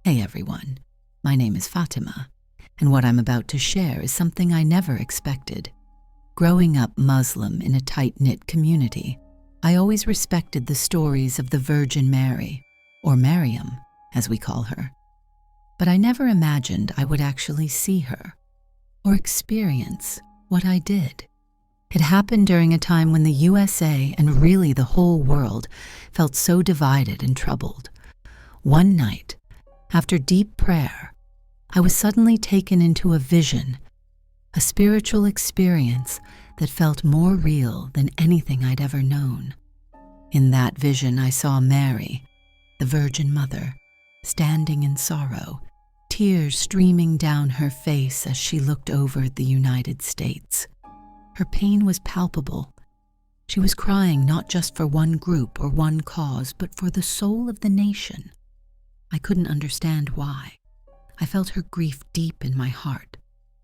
Hey everyone, my name is Fatima, and what I'm about to share is something I never expected. Growing up Muslim in a tight-knit community, I always respected the stories of the Virgin Mary, or Maryam, as we call her. But I never imagined I would actually see her, or experience what I did. It happened during a time when the USA, and really the whole world, felt so divided and troubled. One night, after deep prayer, I was suddenly taken into a vision, a spiritual experience that felt more real than anything I'd ever known. In that vision, I saw Mary, the Virgin Mother, standing in sorrow, tears streaming down her face as she looked over at the United States. Her pain was palpable. She was crying not just for one group or one cause, but for the soul of the nation. I couldn't understand why. I felt her grief deep in my heart.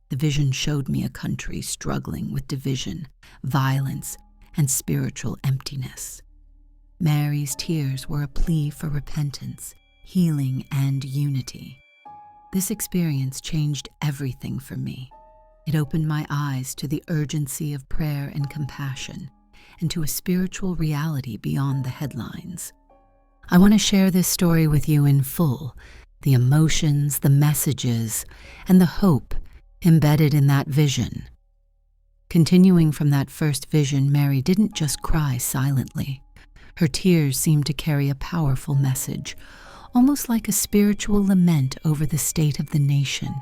The vision showed me a country struggling with division, violence, and spiritual emptiness. Mary's tears were a plea for repentance, healing, and unity. This experience changed everything for me. It opened my eyes to the urgency of prayer and compassion, and to a spiritual reality beyond the headlines. I want to share this story with you in full, the emotions, the messages, and the hope embedded in that vision. Continuing from that first vision, Mary didn't just cry silently. Her tears seemed to carry a powerful message, almost like a spiritual lament over the state of the nation.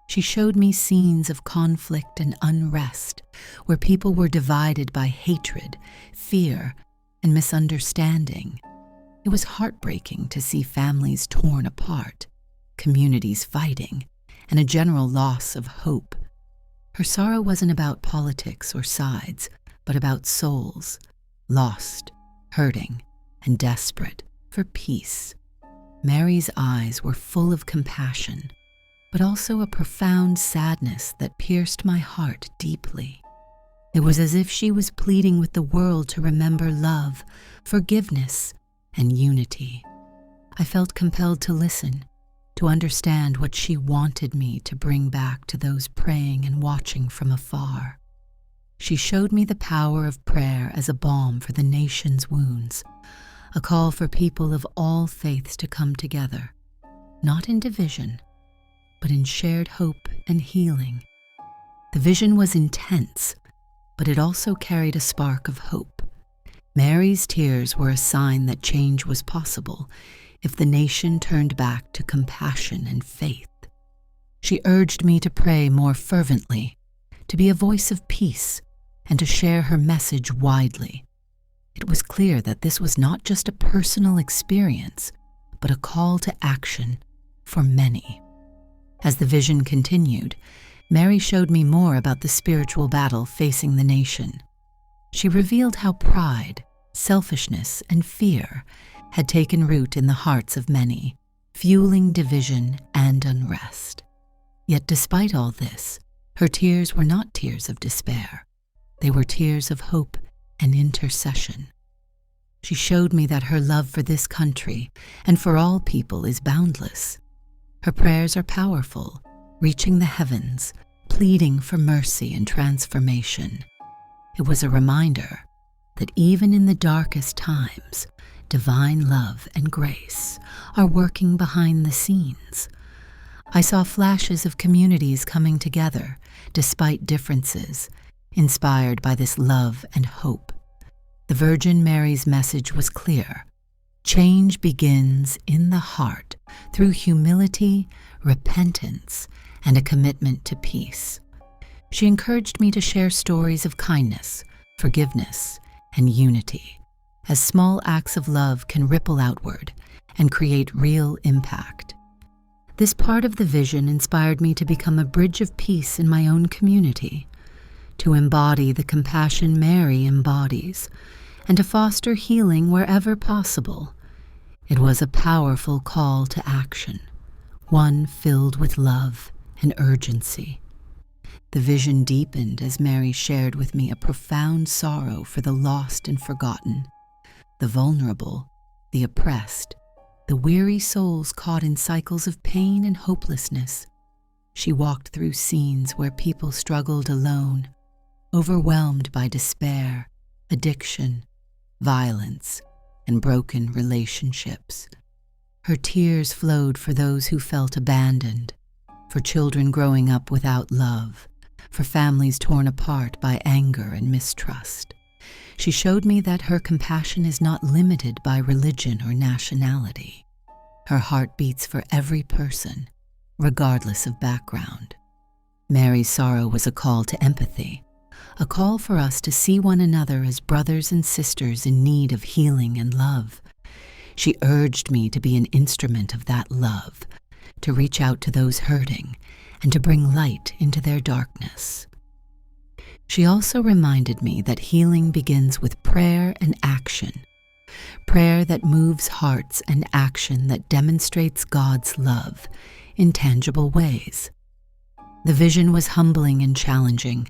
She showed me scenes of conflict and unrest, where people were divided by hatred, fear, and misunderstanding. It was heartbreaking to see families torn apart, communities fighting, and a general loss of hope. Her sorrow wasn't about politics or sides, but about souls, lost, hurting, and desperate for peace. Mary's eyes were full of compassion, but also a profound sadness that pierced my heart deeply. It was as if she was pleading with the world to remember love, forgiveness, and unity. I felt compelled to listen, to understand what she wanted me to bring back to those praying and watching from afar. She showed me the power of prayer as a balm for the nation's wounds, a call for people of all faiths to come together, not in division, but in shared hope and healing. The vision was intense, but it also carried a spark of hope. Mary's tears were a sign that change was possible if the nation turned back to compassion and faith. She urged me to pray more fervently, to be a voice of peace, and to share her message widely. It was clear that this was not just a personal experience, but a call to action for many. As the vision continued, Mary showed me more about the spiritual battle facing the nation. She revealed how pride, selfishness, and fear had taken root in the hearts of many, fueling division and unrest. Yet despite all this, her tears were not tears of despair. They were tears of hope and intercession. She showed me that her love for this country and for all people is boundless. Her prayers are powerful, reaching the heavens, pleading for mercy and transformation. It was a reminder that even in the darkest times, divine love and grace are working behind the scenes. I saw flashes of communities coming together despite differences, inspired by this love and hope. The Virgin Mary's message was clear. Change begins in the heart through humility, repentance, and a commitment to peace. She encouraged me to share stories of kindness, forgiveness, and unity, as small acts of love can ripple outward and create real impact. This part of the vision inspired me to become a bridge of peace in my own community, to embody the compassion Mary embodies, and to foster healing wherever possible. It was a powerful call to action, one filled with love and urgency. The vision deepened as Mary shared with me a profound sorrow for the lost and forgotten, the vulnerable, the oppressed, the weary souls caught in cycles of pain and hopelessness. She walked through scenes where people struggled alone, overwhelmed by despair, addiction, violence, and broken relationships. Her tears flowed for those who felt abandoned, for children growing up without love, for families torn apart by anger and mistrust. She showed me that her compassion is not limited by religion or nationality. Her heart beats for every person, regardless of background. Mary's sorrow was a call to empathy, a call for us to see one another as brothers and sisters in need of healing and love. She urged me to be an instrument of that love, to reach out to those hurting, and to bring light into their darkness. She also reminded me that healing begins with prayer and action, prayer that moves hearts and action that demonstrates God's love in tangible ways. The vision was humbling and challenging,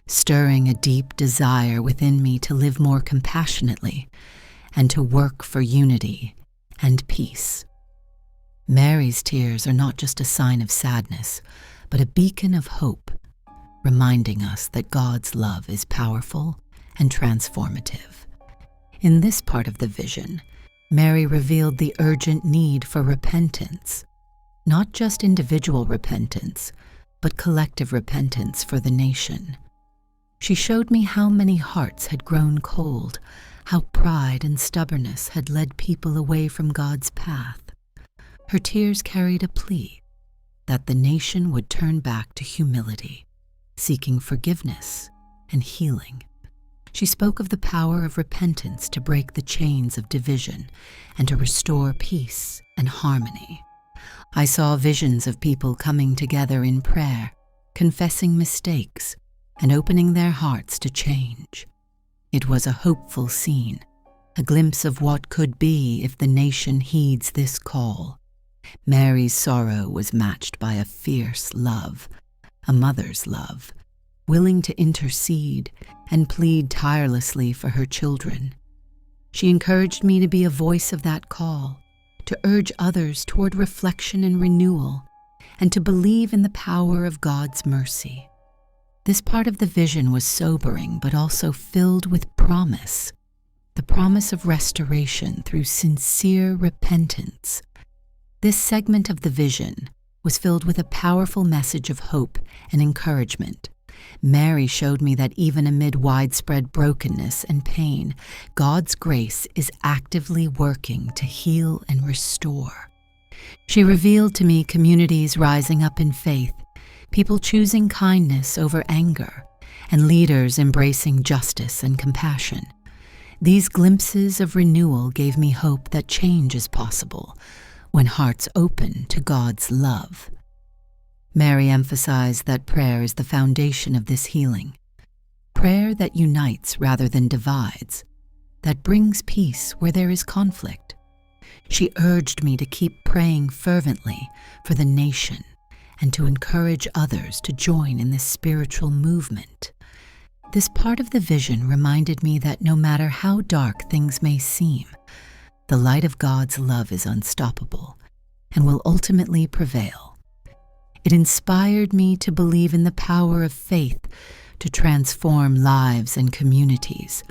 stirring a deep desire within me to live more compassionately and to work for unity and peace. Mary's tears are not just a sign of sadness, but a beacon of hope, reminding us that God's love is powerful and transformative. In this part of the vision, Mary revealed the urgent need for repentance, not just individual repentance, but collective repentance for the nation. She showed me how many hearts had grown cold, how pride and stubbornness had led people away from God's path. Her tears carried a plea that the nation would turn back to humility, seeking forgiveness and healing. She spoke of the power of repentance to break the chains of division and to restore peace and harmony. I saw visions of people coming together in prayer, confessing mistakes, and opening their hearts to change. It was a hopeful scene, a glimpse of what could be if the nation heeds this call. Mary's sorrow was matched by a fierce love, a mother's love, willing to intercede and plead tirelessly for her children. She encouraged me to be a voice of that call, to urge others toward reflection and renewal, and to believe in the power of God's mercy. This part of the vision was sobering, but also filled with promise, the promise of restoration through sincere repentance. This segment of the vision was filled with a powerful message of hope and encouragement. Mary showed me that even amid widespread brokenness and pain, God's grace is actively working to heal and restore. She revealed to me communities rising up in faith, people choosing kindness over anger, and leaders embracing justice and compassion. These glimpses of renewal gave me hope that change is possible when hearts open to God's love. Mary emphasized that prayer is the foundation of this healing. Prayer that unites rather than divides, that brings peace where there is conflict. She urged me to keep praying fervently for the nation and to encourage others to join in this spiritual movement. This part of the vision reminded me that no matter how dark things may seem, the light of God's love is unstoppable and will ultimately prevail. It inspired me to believe in the power of faith to transform lives and communities.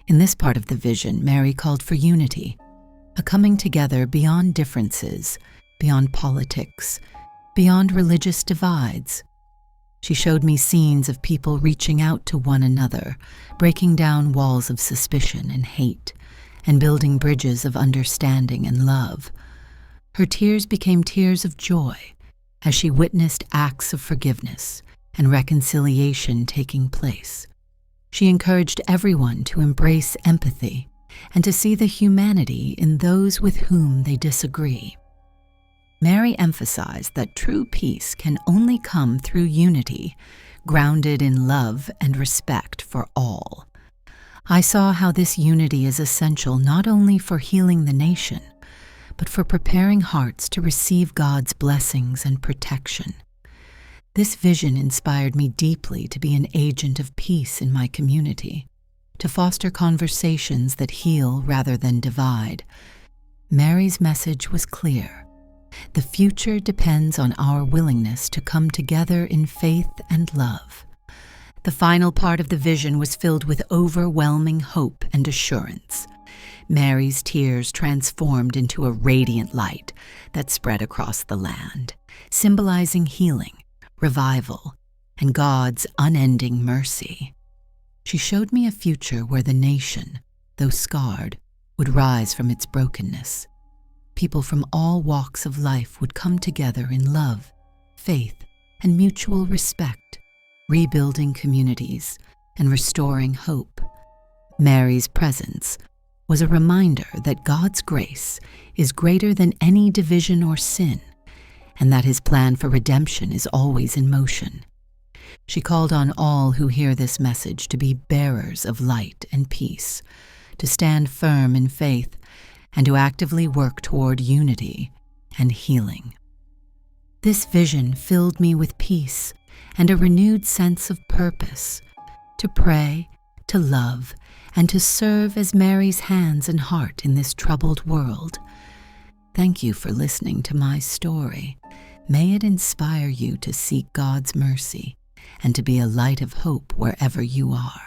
In this part of the vision, Mary called for unity, a coming together beyond differences, beyond politics, beyond religious divides. She showed me scenes of people reaching out to one another, breaking down walls of suspicion and hate, and building bridges of understanding and love. Her tears became tears of joy as she witnessed acts of forgiveness and reconciliation taking place. She encouraged everyone to embrace empathy and to see the humanity in those with whom they disagree. Mary emphasized that true peace can only come through unity, grounded in love and respect for all. I saw how this unity is essential not only for healing the nation, but for preparing hearts to receive God's blessings and protection. This vision inspired me deeply to be an agent of peace in my community, to foster conversations that heal rather than divide, Mary's message was clear. The future depends on our willingness to come together in faith and love. The final part of the vision was filled with overwhelming hope and assurance. Mary's tears transformed into a radiant light that spread across the land, symbolizing healing, revival, and God's unending mercy. She showed me a future where the nation, though scarred, would rise from its brokenness. People from all walks of life would come together in love, faith, and mutual respect, rebuilding communities and restoring hope. Mary's presence was a reminder that God's grace is greater than any division or sin, and that His plan for redemption is always in motion. She called on all who hear this message to be bearers of light and peace, to stand firm in faith, and to actively work toward unity and healing. This vision filled me with peace and a renewed sense of purpose, to pray, to love, and to serve as Mary's hands and heart in this troubled world. Thank you for listening to my story. May it inspire you to seek God's mercy and to be a light of hope wherever you are.